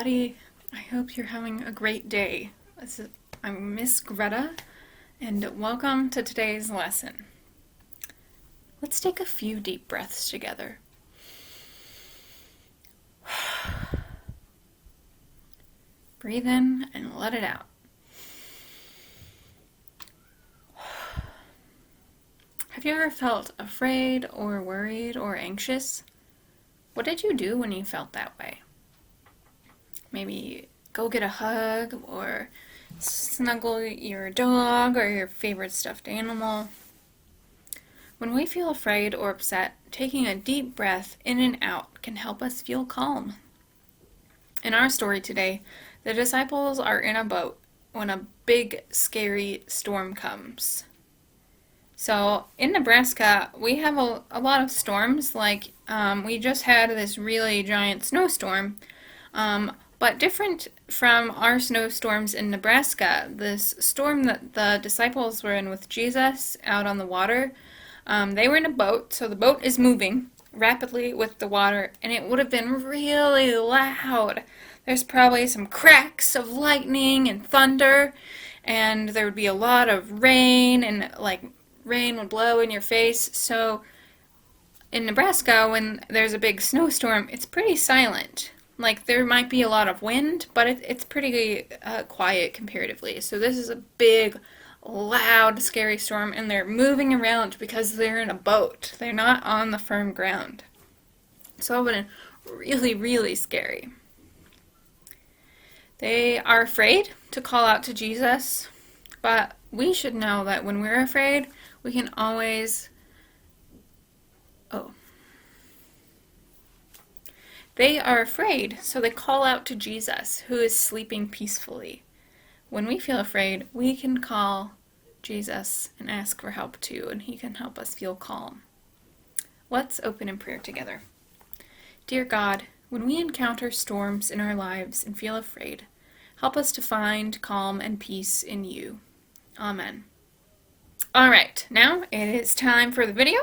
everybody. I hope you're having a great day. I'm Miss Greta, and welcome to today's lesson. Let's take a few deep breaths together. Breathe in and let it out. Have you ever felt afraid or worried or anxious? What did you do when you felt that way? Maybe go get a hug or snuggle your dog or your favorite stuffed animal. When we feel afraid or upset, taking a deep breath in and out can help us feel calm. In our story today, the disciples are in a boat when a big, scary storm comes. So in Nebraska, we have a lot of storms, we just had this really giant snowstorm, but different from our snowstorms in Nebraska, this storm that the disciples were in with Jesus out on the water, they were in a boat, so the boat is moving rapidly with the water, and it would have been really loud. There's probably some cracks of lightning and thunder, and there would be a lot of rain, and rain would blow in your face. So in Nebraska, when there's a big snowstorm, it's pretty silent. There might be a lot of wind, but it's pretty quiet comparatively. So this is a big, loud, scary storm, and they're moving around because they're in a boat. They're not on the firm ground. So it would have been really, really scary. They are afraid to call out to Jesus, but we should know that when we're afraid, we can always... They are afraid, so they call out to Jesus, who is sleeping peacefully. When we feel afraid, we can call Jesus and ask for help too, and he can help us feel calm. Let's open in prayer together. Dear God, when we encounter storms in our lives and feel afraid, help us to find calm and peace in you. Amen. Alright, now it is time for the video.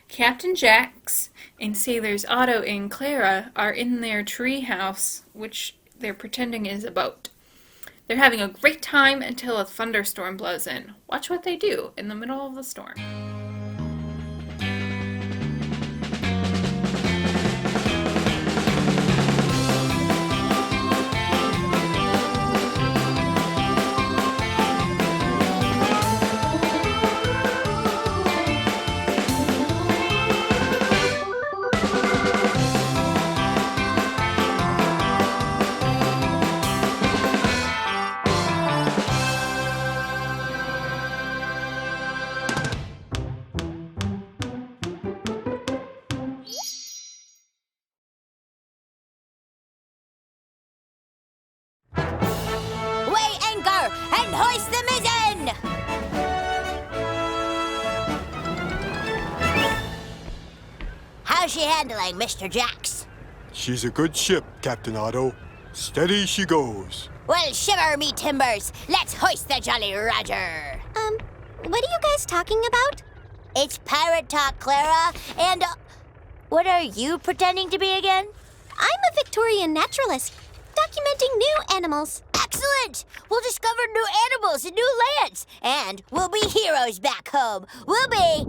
Captain Jax and Sailors Otto and Clara are in their tree house, which they're pretending is a boat. They're having a great time until a thunderstorm blows in. Watch what they do in the middle of the storm. And hoist the mizzen! How's she handling, Mr. Jax? She's a good ship, Captain Otto. Steady she goes. Well, shiver me timbers. Let's hoist the Jolly Roger. What are you guys talking about? It's pirate talk, Clara. And, what are you pretending to be again? I'm a Victorian naturalist, documenting new animals. Excellent! We'll discover new animals and new lands. And we'll be heroes back home. We'll be...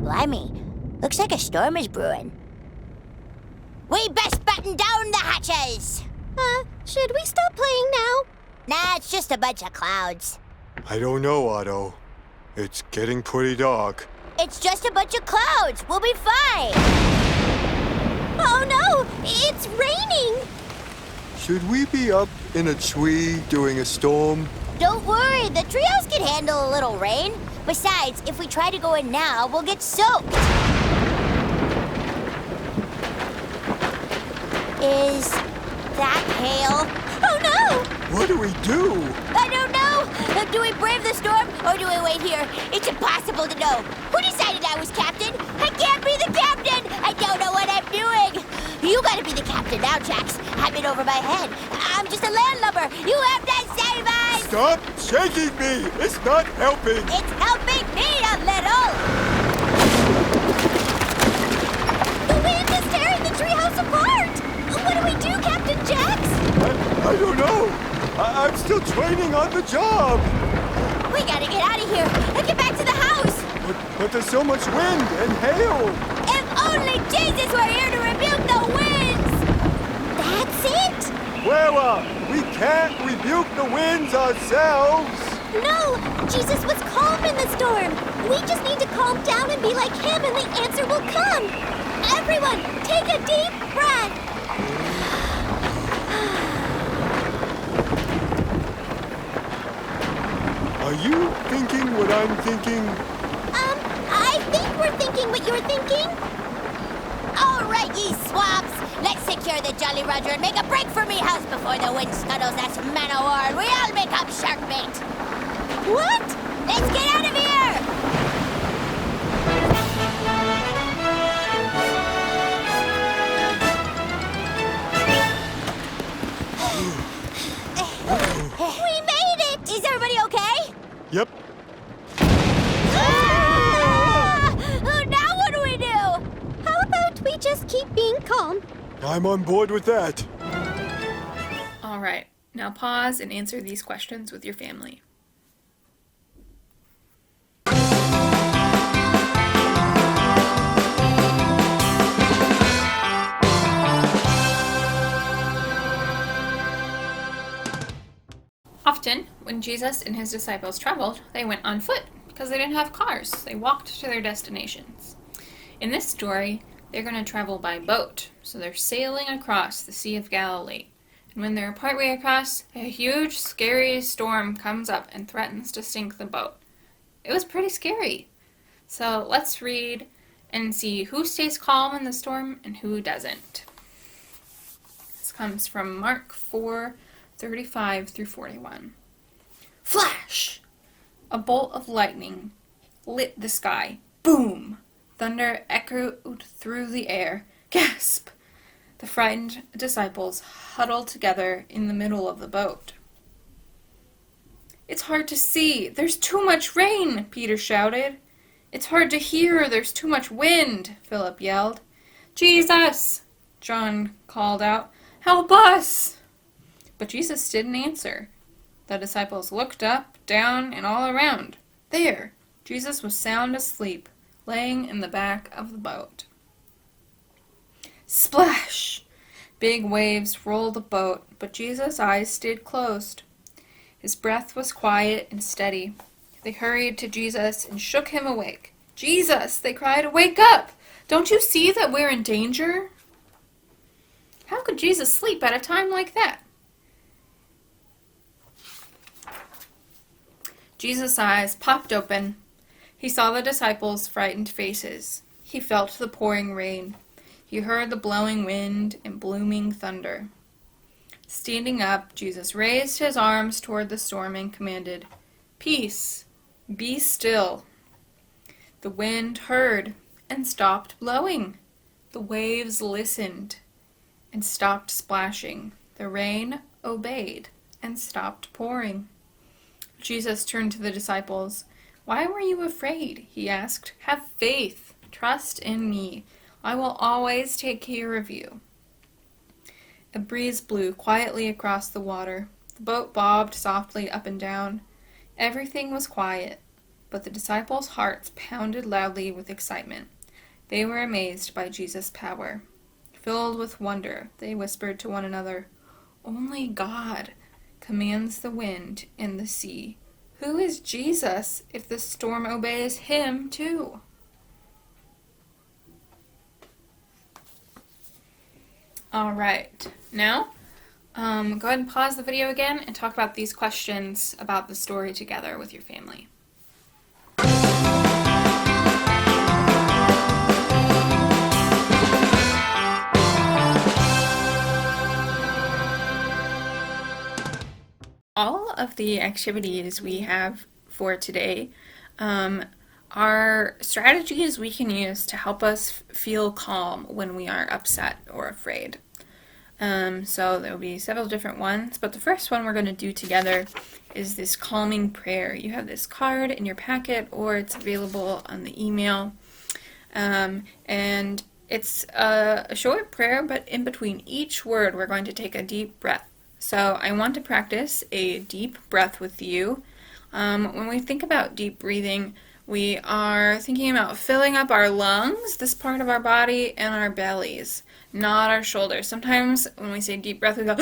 Blimey, looks like a storm is brewing. We best batten down the hatches! Should we stop playing now? Nah, it's just a bunch of clouds. I don't know, Otto. It's getting pretty dark. It's just a bunch of clouds. We'll be fine. Oh no, it's raining. Should we be up in a tree during a storm? Don't worry, the treehouse can handle a little rain. Besides, if we try to go in now, we'll get soaked. Is that hail? Oh no! What do we do? I don't know. Do we brave the storm or do we wait here? It's impossible to know. Who decided I was captain? I can't be the captain. I don't know what I'm doing. You gotta be the captain now, Jax. I'm in over my head. I'm just a landlubber. You have to save us. Stop shaking me! It's not helping! It's helping me a little. on the job. We gotta get out of here and get back to the house. But there's so much wind and hail. If only Jesus were here to rebuke the winds. That's it? Clara, we can't rebuke the winds ourselves. No, Jesus was calm in the storm. We just need to calm down and be like him and the answer will come. Everyone, take a deep breath. Are you thinking what I'm thinking? I think we're thinking what you're thinking. All right, ye swabs. Let's secure the Jolly Roger and make a break for me house before the wind scuttles us man o' war and we all make up shark bait. What? Let's get out of here! We made it! Is everybody okay? Yep. Oh, now what do we do? How about we just keep being calm? I'm on board with that. All right, now pause and answer these questions with your family. Often, when Jesus and his disciples traveled, they went on foot because they didn't have cars. They walked to their destinations. In this story, they're going to travel by boat, so they're sailing across the Sea of Galilee. And when they're partway across, a huge, scary storm comes up and threatens to sink the boat. It was pretty scary. So let's read and see who stays calm in the storm and who doesn't. This comes from Mark 4:35 through 41. Flash! A bolt of lightning lit the sky. Boom! Thunder echoed through the air. Gasp! The frightened disciples huddled together in the middle of the boat. It's hard to see. There's too much rain, Peter shouted. It's hard to hear. There's too much wind, Philip yelled. Jesus! John called out. Help us! But Jesus didn't answer. The disciples looked up, down, and all around. There, Jesus was sound asleep, laying in the back of the boat. Splash! Big waves rolled the boat, but Jesus' eyes stayed closed. His breath was quiet and steady. They hurried to Jesus and shook him awake. Jesus, they cried, wake up! Don't you see that we're in danger? How could Jesus sleep at a time like that? Jesus' eyes popped open. He saw the disciples' frightened faces. He felt the pouring rain. He heard the blowing wind and booming thunder. Standing up, Jesus raised his arms toward the storm and commanded, Peace, be still. The wind heard and stopped blowing. The waves listened and stopped splashing. The rain obeyed and stopped pouring. Jesus turned to the disciples. Why were you afraid? He asked. Have faith. Trust in me. I will always take care of you. A breeze blew quietly across the water. The boat bobbed softly up and down. Everything was quiet, but the disciples' hearts pounded loudly with excitement. They were amazed by Jesus' power. Filled with wonder, they whispered to one another, Only God commands the wind and the sea. Who is Jesus if the storm obeys him too? All right, now go ahead and pause the video again and talk about these questions about the story together with your family. All of the activities we have for today are strategies we can use to help us feel calm when we are upset or afraid. So there will be several different ones, but the first one we're going to do together is this calming prayer. You have this card in your packet or it's available on the email. And it's a short prayer, but in between each word we're going to take a deep breath. So I want to practice a deep breath with you. When we think about deep breathing, we are thinking about filling up our lungs, this part of our body, and our bellies, not our shoulders. Sometimes when we say deep breath, we go,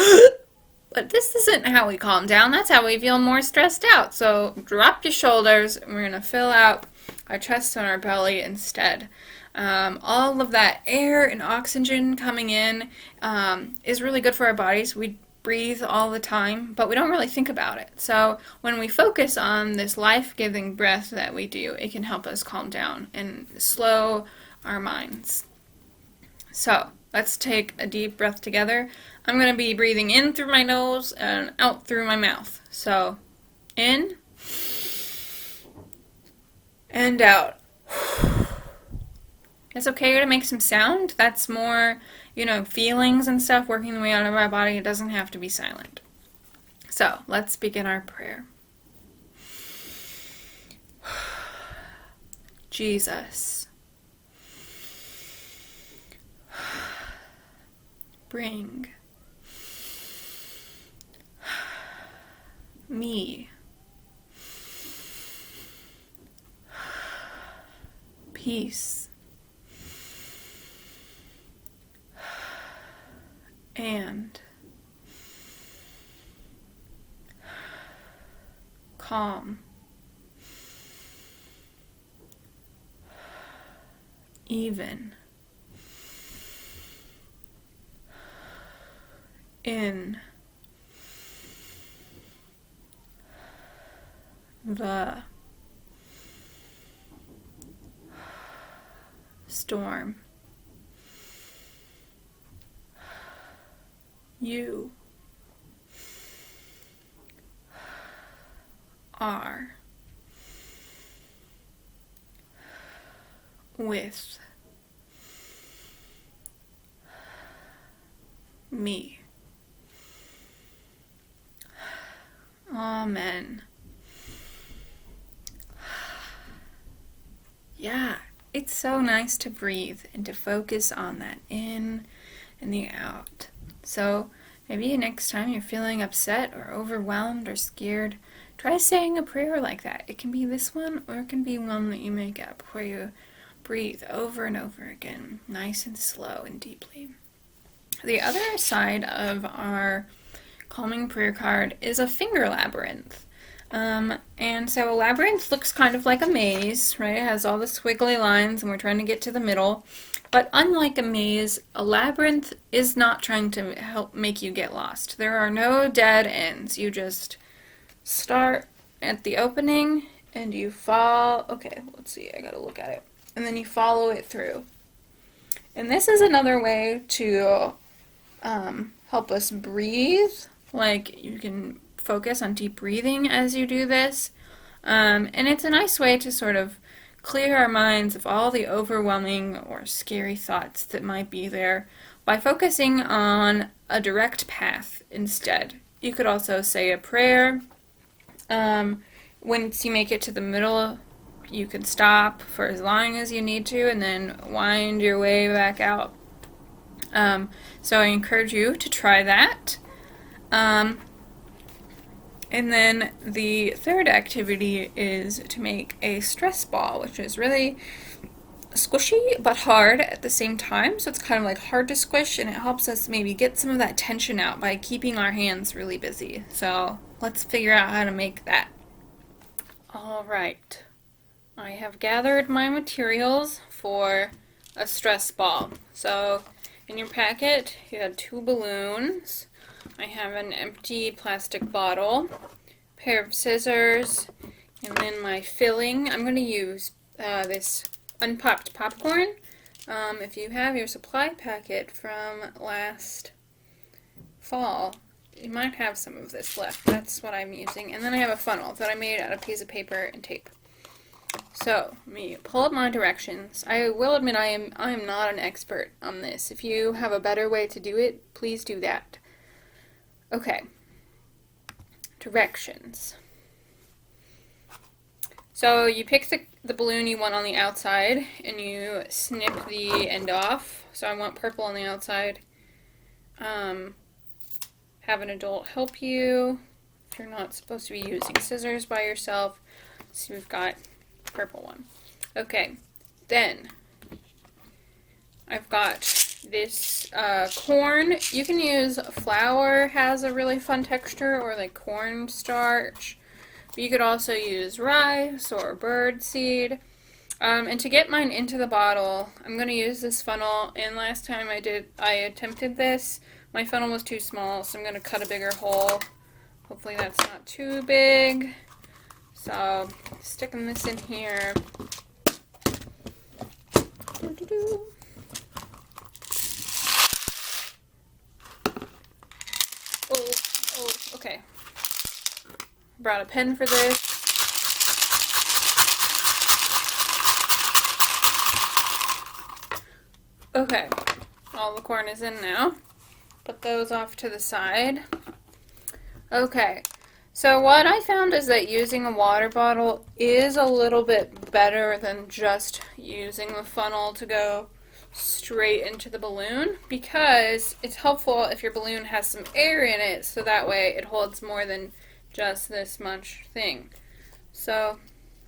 but this isn't how we calm down. That's how we feel more stressed out. So drop your shoulders, and we're going to fill out our chest and our belly instead. All of that air and oxygen coming in is really good for our bodies. We breathe all the time, but we don't really think about it. So when we focus on this life-giving breath that we do, it can help us calm down and slow our minds. So let's take a deep breath together. I'm going to be breathing in through my nose and out through my mouth. So in and out. It's okay to make some sound. That's more, feelings and stuff working their way out of our body. It doesn't have to be silent. So let's begin our prayer. Jesus, bring me peace and calm, even in the storm. You are with me. Amen. Yeah, it's so nice to breathe and to focus on that in and the out. So maybe next time you're feeling upset or overwhelmed or scared, try saying a prayer like that. It can be this one, or it can be one that you make up where you breathe over and over again, nice and slow and deeply. The other side of our calming prayer card is a finger labyrinth. And so a labyrinth looks kind of like a maze, right? It has all the squiggly lines and we're trying to get to the middle. But unlike a maze, a labyrinth is not trying to help make you get lost. There are no dead ends. You just start at the opening and you okay, let's see, I gotta look at it. And then you follow it through. And this is another way to help us breathe. Like, you can focus on deep breathing as you do this. And it's a nice way to sort of clear our minds of all the overwhelming or scary thoughts that might be there by focusing on a direct path instead. You could also say a prayer. Once you make it to the middle, you can stop for as long as you need to and then wind your way back out. So I encourage you to try that. And then the third activity is to make a stress ball, which is really squishy but hard at the same time. So it's kind of like hard to squish, and it helps us maybe get some of that tension out by keeping our hands really busy. So let's figure out how to make that. All right. I have gathered my materials for a stress ball. So in your packet, you had 2 balloons. I have an empty plastic bottle, a pair of scissors, and then my filling. I'm going to use this unpopped popcorn. If you have your supply packet from last fall, you might have some of this left. That's what I'm using. And then I have a funnel that I made out of a piece of paper and tape. So, let me pull up my directions. I will admit I am not an expert on this. If you have a better way to do it, please do that. Okay, directions. So you pick the balloon you want on the outside and you snip the end off. So I want purple on the outside. And have an adult help you if you're not supposed to be using scissors by yourself. So we've got purple one. Okay, then I've got this corn. You can use flour, has a really fun texture, or like cornstarch. But you could also use rice or bird seed. And to get mine into the bottle, I'm going to use this funnel. And last time I attempted this, my funnel was too small, so I'm going to cut a bigger hole. Hopefully that's not too big. So, sticking this in here. Oh, okay. Brought a pen for this. Okay, all the corn is in now. Put those off to the side. Okay, so what I found is that using a water bottle is a little bit better than just using the funnel to go straight into the balloon, because it's helpful if your balloon has some air in it, so that way it holds more than just this much thing. So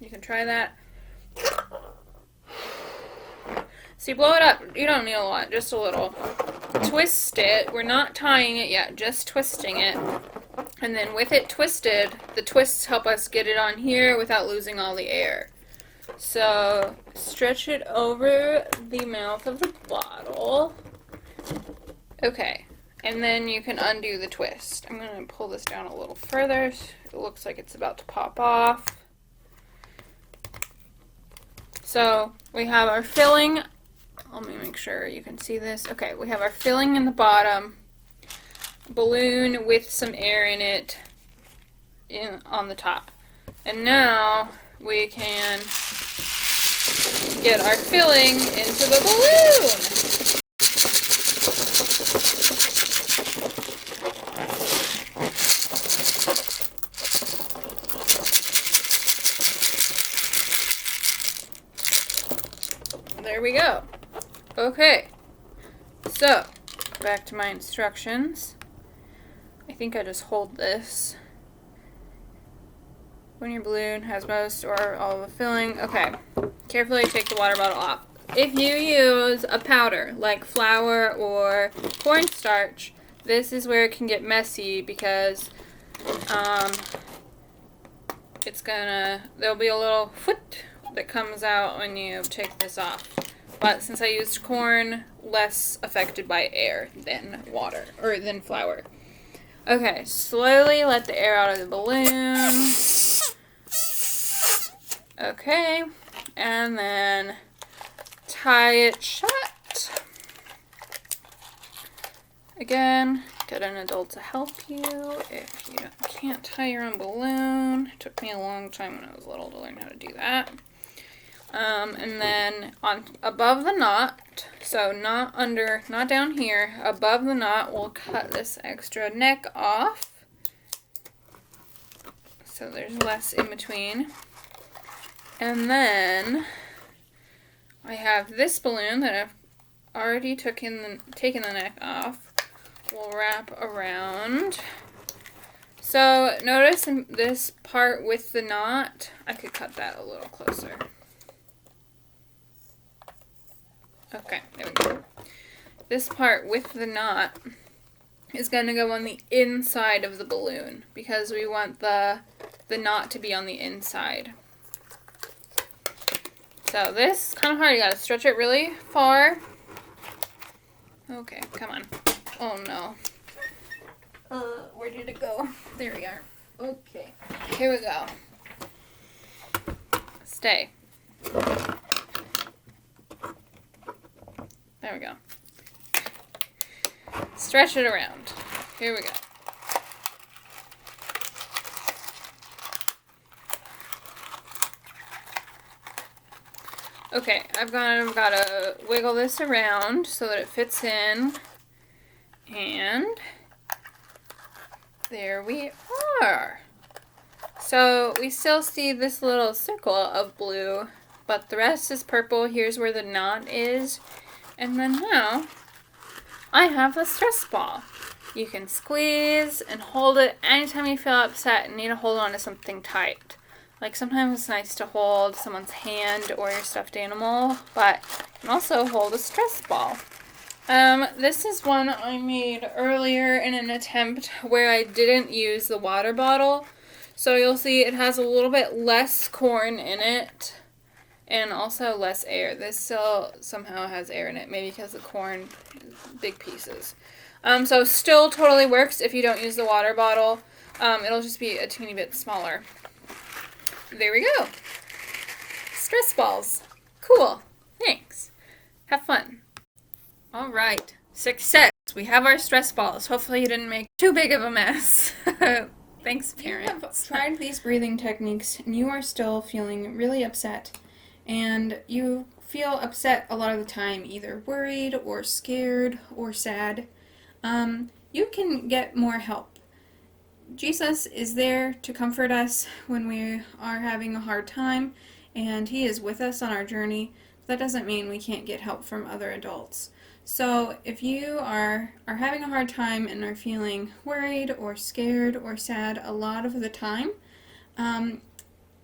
you can try that. So you blow it up. You don't need a lot, just a little. Twist it. We're not tying it yet, just twisting it. And then with it twisted, the twists help us get it on here without losing all the air. So stretch it over the mouth of the bottle. Okay. And then you can undo the twist. I'm going to pull this down a little further. It looks like it's about to pop off. So we have our filling. Let me make sure you can see this. Okay, we have our filling in the bottom. Balloon with some air in it on the top. And now we can get our filling into the balloon. There we go. Okay, so back to my instructions. I think I just hold this. When your balloon has most or all of the filling, okay, carefully take the water bottle off. If you use a powder like flour or cornstarch, this is where it can get messy because there'll be a little foot that comes out when you take this off. But since I used corn, less affected by air than water, or than flour. Okay, slowly let the air out of the balloon. Okay, and then tie it shut. Again, get an adult to help you if you can't tie your own balloon. It took me a long time when I was little to learn how to do that. And then above the knot, so not under, not down here, above the knot, we'll cut this extra neck off. So there's less in between. And then I have this balloon that I've already taken the neck off. We'll wrap around. So notice in this part with the knot, I could cut that a little closer. Okay, there we go. This part with the knot is going to go on the inside of the balloon because we want the knot to be on the inside. So this is kind of hard. You got to stretch it really far. Okay, come on. Oh no. Where did it go? There we are. Okay, here we go. Stay. There we go. Stretch it around. Here we go. Okay, I've got to wiggle this around so that it fits in. And there we are. So we still see this little circle of blue, but the rest is purple. Here's where the knot is. And then now I have a stress ball. You can squeeze and hold it anytime you feel upset and need to hold on to something tight. Like sometimes it's nice to hold someone's hand or your stuffed animal, but you can also hold a stress ball. This is one I made earlier in an attempt where I didn't use the water bottle. So you'll see it has a little bit less corn in it and also less air. This still somehow has air in it, maybe because the corn is big pieces. So still totally works if you don't use the water bottle. It'll just be a teeny bit smaller. There we go. Stress balls. Cool. Thanks. Have fun. All right. Success. We have our stress balls. Hopefully you didn't make too big of a mess. Thanks, parents. If you have tried these breathing techniques and you are still feeling really upset, and you feel upset a lot of the time, either worried or scared or sad, you can get more help. Jesus is there to comfort us when we are having a hard time, and He is with us on our journey. That doesn't mean we can't get help from other adults. So if you are having a hard time and are feeling worried or scared or sad a lot of the time,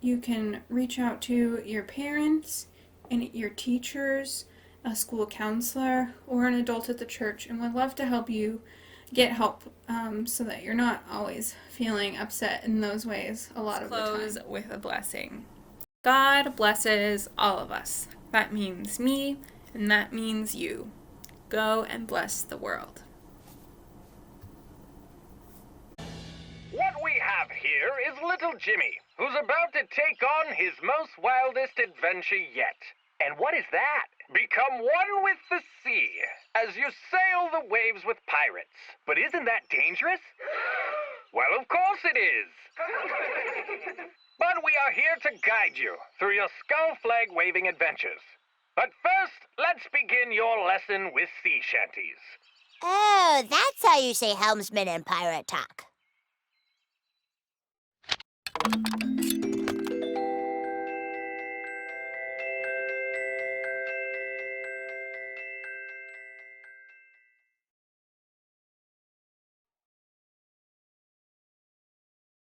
you can reach out to your parents and your teachers, a school counselor, or an adult at the church, and would love to help you get help so that you're not always feeling upset in those ways a lot of the time. Close with a blessing. God blesses all of us. That means me, and that means you. Go and bless the world. What we have here is little Jimmy, who's about to take on his most wildest adventure yet. And what is that? Become one with the sea as you sail the waves with pirates. But isn't that dangerous? Well, of course it is. But we are here to guide you through your skull flag waving adventures. But first, let's begin your lesson with sea shanties. Oh, that's how you say helmsman in pirate talk.